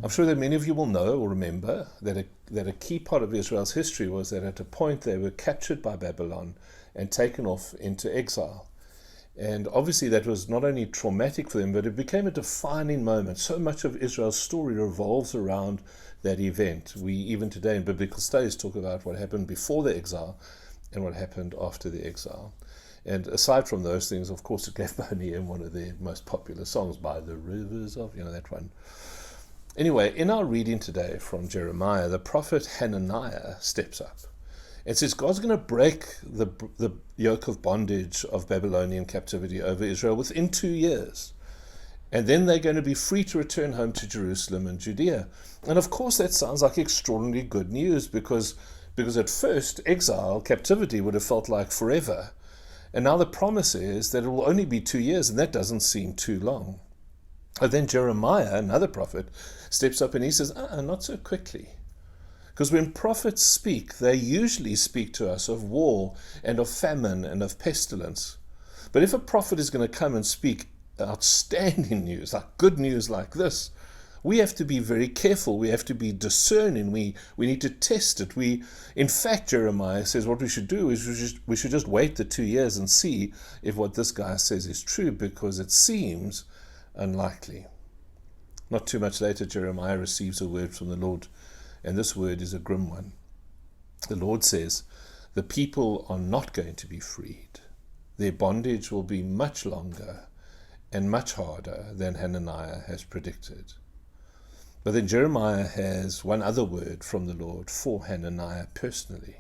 I'm sure that many of you will know or remember that a key part of Israel's history was that at a point they were captured by Babylon and taken off into exile. And obviously that was not only traumatic for them, but it became a defining moment. So much of Israel's story revolves around that event. We even today in biblical studies talk about what happened before the exile and what happened after the exile. And aside from those things, of course, it gave Boney M one of their most popular songs, By the Rivers of, that one. Anyway, in our reading today from Jeremiah, the prophet Hananiah steps up and says God's going to break the yoke of bondage of Babylonian captivity over Israel within 2 years. And then they're going to be free to return home to Jerusalem and Judea. And of course that sounds like extraordinarily good news because at first exile, captivity would have felt like forever. And now the promise is that it will only be 2 years, and that doesn't seem too long. But then Jeremiah, another prophet, steps up and he says, not so quickly. Because when prophets speak, they usually speak to us of war and of famine and of pestilence. But if a prophet is going to come and speak outstanding news, like good news like this, we have to be very careful. We have to be discerning. We need to test it. In fact, Jeremiah says what we should do is we should just wait the 2 years and see if what this guy says is true, because it seems unlikely. Not too much later, Jeremiah receives a word from the Lord, and this word is a grim one. The Lord says, the people are not going to be freed. Their bondage will be much longer and much harder than Hananiah has predicted. But then Jeremiah has one other word from the Lord for Hananiah personally.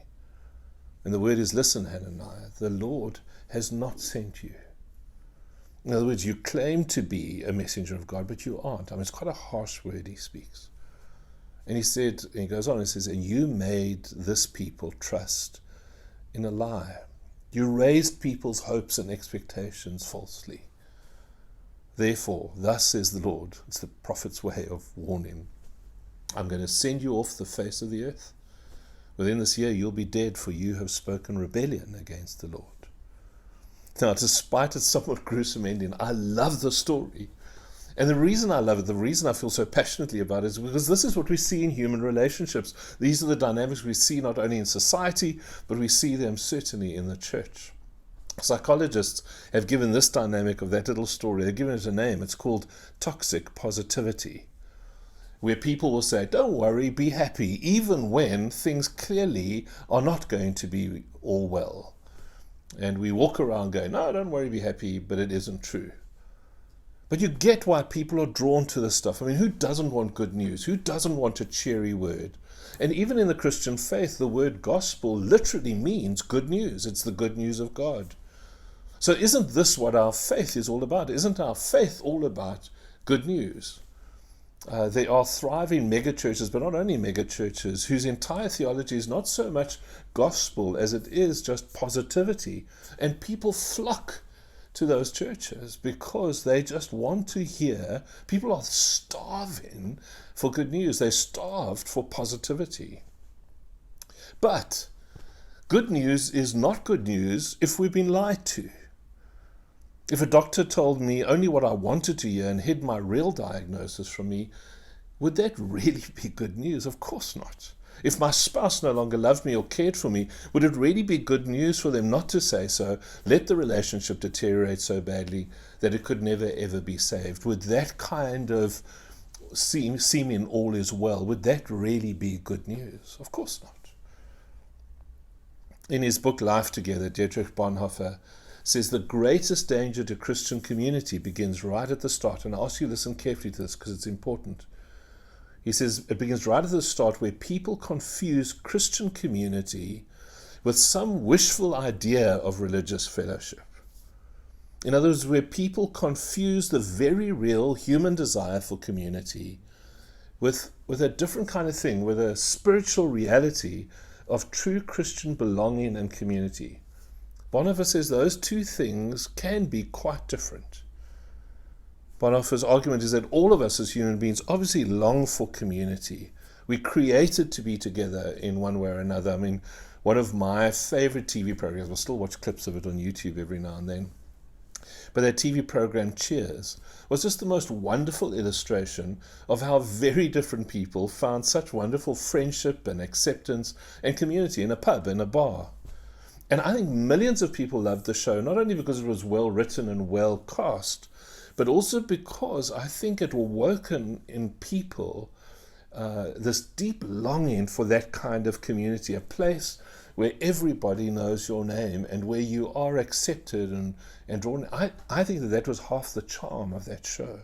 And the word is, listen, Hananiah, the Lord has not sent you. In other words, you claim to be a messenger of God, but you aren't. It's quite a harsh word he speaks. And he goes on and says, and you made this people trust in a lie. You raised people's hopes and expectations falsely. Therefore, thus says the Lord, it's the prophet's way of warning, I'm going to send you off the face of the earth. Within this year you'll be dead, for you have spoken rebellion against the Lord. Now, despite its somewhat gruesome ending, I love the story. And the reason I love it, the reason I feel so passionately about it, is because this is what we see in human relationships. These are the dynamics we see not only in society, but we see them certainly in the church. Psychologists have given this dynamic of that little story, they've given it a name. It's called toxic positivity, where people will say, don't worry, be happy, even when things clearly are not going to be all well. And we walk around going, no, don't worry, be happy, but it isn't true. But you get why people are drawn to this stuff. Who doesn't want good news? Who doesn't want a cheery word? And even in the Christian faith, the word gospel literally means good news. It's the good news of God. So isn't this what our faith is all about? Isn't our faith all about good news? There are thriving megachurches, but not only megachurches, whose entire theology is not so much gospel as it is just positivity. And people flock to those churches because they just want to hear. People are starving for good news. They're starved for positivity. But good news is not good news if we've been lied to. If a doctor told me only what I wanted to hear and hid my real diagnosis from me, would that really be good news? Of course not. If my spouse no longer loved me or cared for me, would it really be good news for them not to say so, let the relationship deteriorate so badly that it could never ever be saved? Would that kind of seeming all is well, would that really be good news? Of course not. In his book Life Together, Dietrich says the greatest danger to Christian community begins right at the start. And I ask you to listen carefully to this because it's important. He says it begins right at the start, where people confuse Christian community with some wishful idea of religious fellowship. In other words, where people confuse the very real human desire for community with a different kind of thing, with a spiritual reality of true Christian belonging and community. Bonhoeffer says those two things can be quite different. Bonhoeffer's argument is that all of us as human beings obviously long for community. We're created to be together in one way or another. One of my favorite TV programs, I still watch clips of it on YouTube every now and then, But that TV program Cheers was just the most wonderful illustration of how very different people found such wonderful friendship and acceptance and community in a pub, in a bar. And I think millions of people loved the show, not only because it was well written and well cast, but also because I think it awoken in people this deep longing for that kind of community, a place where everybody knows your name and where you are accepted and drawn. I think that was half the charm of that show.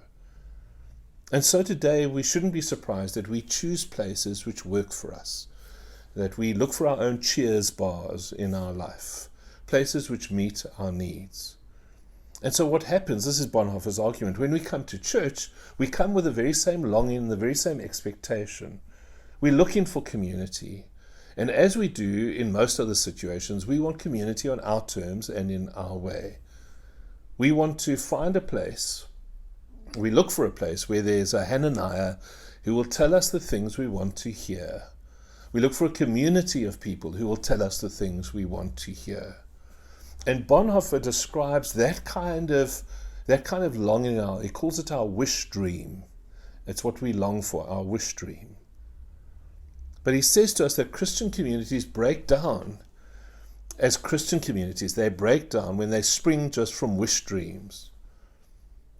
And so today we shouldn't be surprised that we choose places which work for us, that we look for our own Cheers bars in our life, places which meet our needs. And so what happens, this is Bonhoeffer's argument, when we come to church, we come with the very same longing, the very same expectation. We're looking for community. And as we do in most other situations, we want community on our terms and in our way. We want to find a place, we look for a place where there's a Hananiah who will tell us the things we want to hear. We look for a community of people who will tell us the things we want to hear. And Bonhoeffer describes that kind of longing. He calls it our wish dream. It's what we long for, our wish dream. But he says to us that Christian communities break down as Christian communities. They break down when they spring just from wish dreams.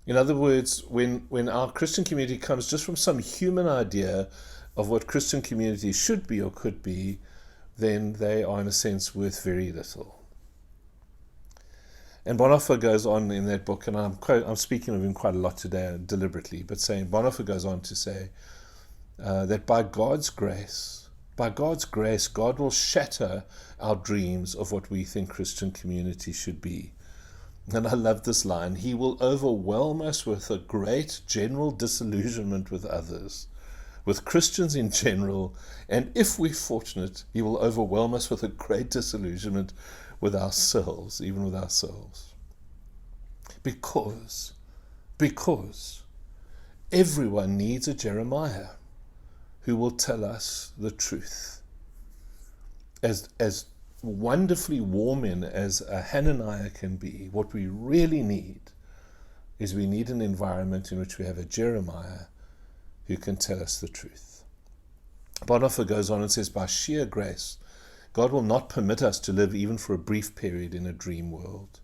In other words, when our Christian community comes just from some human idea of what Christian community should be or could be, then they are in a sense worth very little. And Bonhoeffer goes on in that book, and I'm speaking of him quite a lot today deliberately, but Bonhoeffer goes on to say that by God's grace, God will shatter our dreams of what we think Christian community should be. And I love this line, He will overwhelm us with a great general disillusionment with others, with Christians in general, and if we're fortunate, He will overwhelm us with a great disillusionment with ourselves, even with ourselves. Because everyone needs a Jeremiah who will tell us the truth. As wonderfully warm in as a Hananiah can be, what we really need is we need an environment in which we have a Jeremiah who can tell us the truth. Bonhoeffer goes on and says, by sheer grace, God will not permit us to live even for a brief period in a dream world.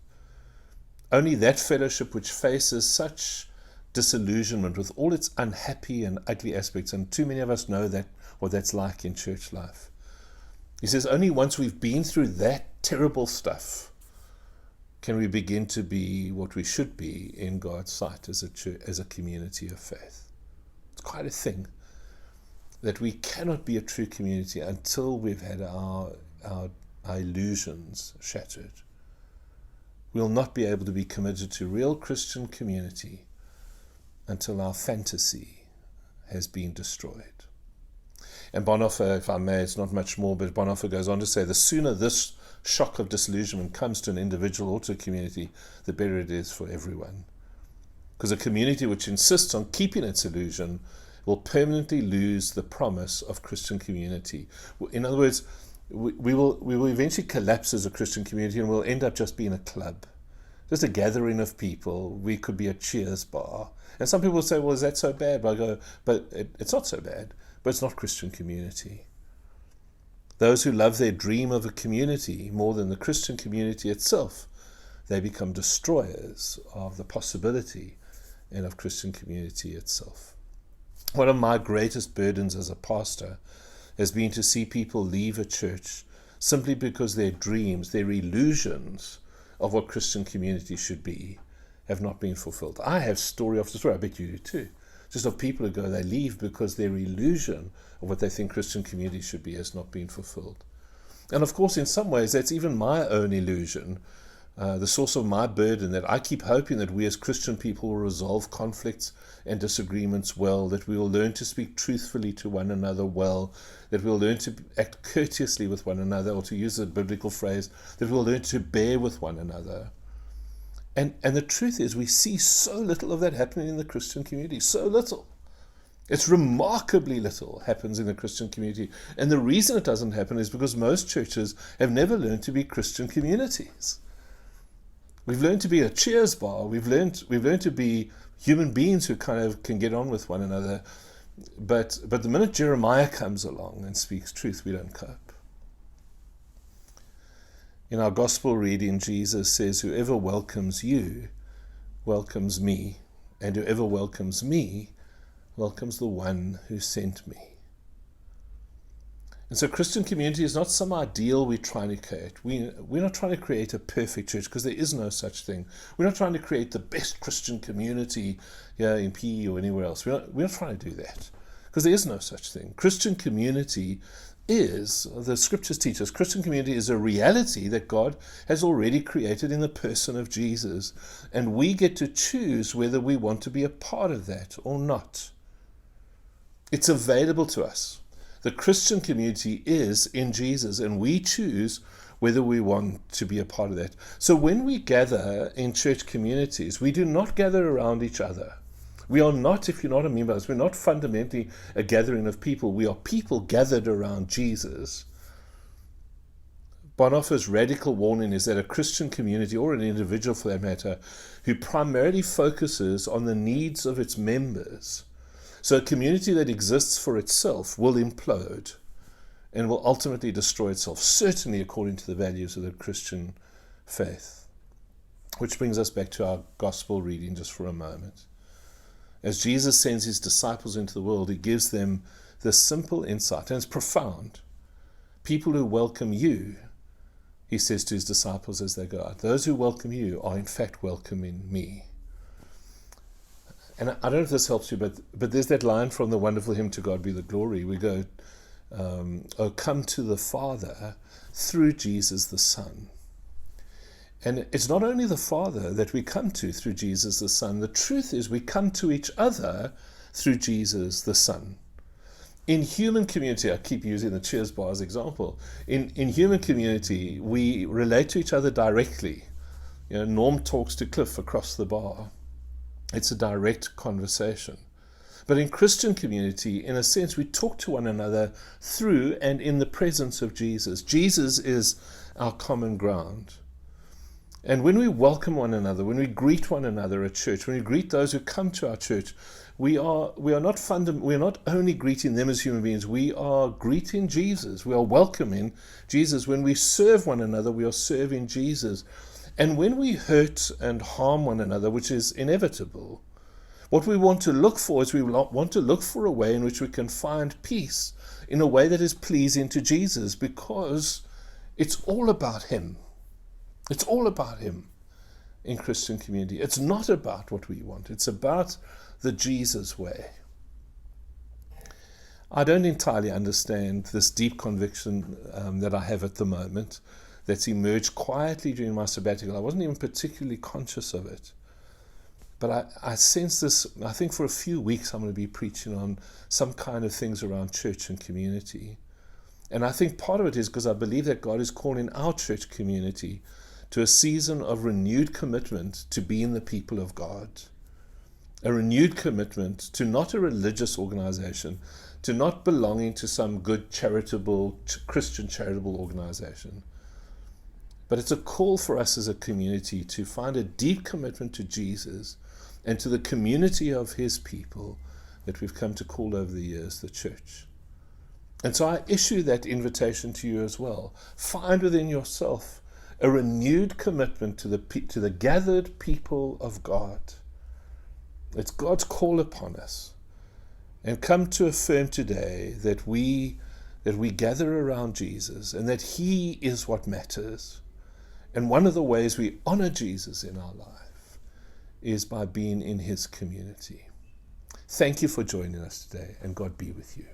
Only that fellowship which faces such disillusionment with all its unhappy and ugly aspects, and too many of us know that what that's like in church life. He says only once we've been through that terrible stuff can we begin to be what we should be in God's sight as a church, as a community of faith. It's quite a thing that we cannot be a true community until we've had our illusions shattered. We'll not be able to be committed to real Christian community until our fantasy has been destroyed. And Bonhoeffer, if I may, it's not much more, but Bonhoeffer goes on to say, the sooner this shock of disillusionment comes to an individual or to a community, the better it is for everyone. Because a community which insists on keeping its illusion will permanently lose the promise of Christian community. In other words, we will eventually collapse as a Christian community and we'll end up just being a club, just a gathering of people. We could be a Cheers bar. And some people say, well, is that so bad? But I go, but it's not so bad, but it's not Christian community. Those who love their dream of a community more than the Christian community itself, they become destroyers of the possibility and of Christian community itself. One of my greatest burdens as a pastor has been to see people leave a church simply because their dreams, their illusions of what Christian community should be have not been fulfilled. I have story after story, I bet you do too, just of people who go, they leave because their illusion of what they think Christian community should be has not been fulfilled. And of course, in some ways, that's even my own illusion, the source of my burden, that I keep hoping that we as Christian people will resolve conflicts and disagreements well, that we will learn to speak truthfully to one another well, that we'll learn to act courteously with one another, or to use a biblical phrase, that we'll learn to bear with one another. And the truth is, we see so little of that happening in the Christian community, so little. It's remarkably little happens in the Christian community. And the reason it doesn't happen is because most churches have never learned to be Christian communities. We've learned to be a cheers bar. We've learned to be human beings who kind of can get on with one another. But the minute Jeremiah comes along and speaks truth, we don't cope. In our gospel reading, Jesus says, "Whoever welcomes you welcomes me, and whoever welcomes me welcomes the one who sent me." And so Christian community is not some ideal we're trying to create. We're not trying to create a perfect church, because there is no such thing. We're not trying to create the best Christian community here in PE or anywhere else. We're not trying to do that, because there is no such thing. Christian community is, the scriptures teach us, Christian community is a reality that God has already created in the person of Jesus. And we get to choose whether we want to be a part of that or not. It's available to us. The Christian community is in Jesus, and we choose whether we want to be a part of that. So when we gather in church communities, we do not gather around each other. We are not, if you're not a member of us, we're not fundamentally a gathering of people. We are people gathered around Jesus. Butoffer's radical warning is that a Christian community, or an individual for that matter, who primarily focuses on the needs of its members, so a community that exists for itself, will implode and will ultimately destroy itself, certainly according to the values of the Christian faith. Which brings us back to our gospel reading just for a moment. As Jesus sends his disciples into the world, he gives them this simple insight, and it's profound. People who welcome you, he says to his disciples as they go out, those who welcome you are in fact welcoming me. And I don't know if this helps you, but there's that line from the wonderful hymn, "To God Be the Glory." We go, "Oh, come to the Father through Jesus the Son." And it's not only the Father that we come to through Jesus the Son. The truth is we come to each other through Jesus the Son. In human community, I keep using the cheers bar as example. In human community, we relate to each other directly. Norm talks to Cliff across the bar. It's a direct conversation. But in Christian community, in a sense, we talk to one another through and in the presence of Jesus. Jesus is our common ground. And when we welcome one another, when we greet one another at church, when we greet those who come to our church, we are not only greeting them as human beings, we are greeting Jesus. We are welcoming Jesus. When we serve one another, we are serving Jesus. And when we hurt and harm one another, which is inevitable, what we want to look for is we want to look for a way in which we can find peace in a way that is pleasing to Jesus, because it's all about him. It's all about him in Christian community. It's not about what we want. It's about the Jesus way. I don't entirely understand this deep conviction that I have at the moment that's emerged quietly during my sabbatical. I wasn't even particularly conscious of it. But I sense this. I think for a few weeks I'm going to be preaching on some kind of things around church and community. And I think part of it is because I believe that God is calling our church community to a season of renewed commitment to being the people of God. A renewed commitment to not a religious organization, to not belonging to some good charitable, Christian charitable organization. But it's a call for us as a community to find a deep commitment to Jesus and to the community of his people that we've come to call over the years the church. And so I issue that invitation to you as well. Find within yourself a renewed commitment to the gathered people of God. It's God's call upon us. And come to affirm today that we gather around Jesus and that he is what matters. And one of the ways we honor Jesus in our life is by being in his community. Thank you for joining us today, and God be with you.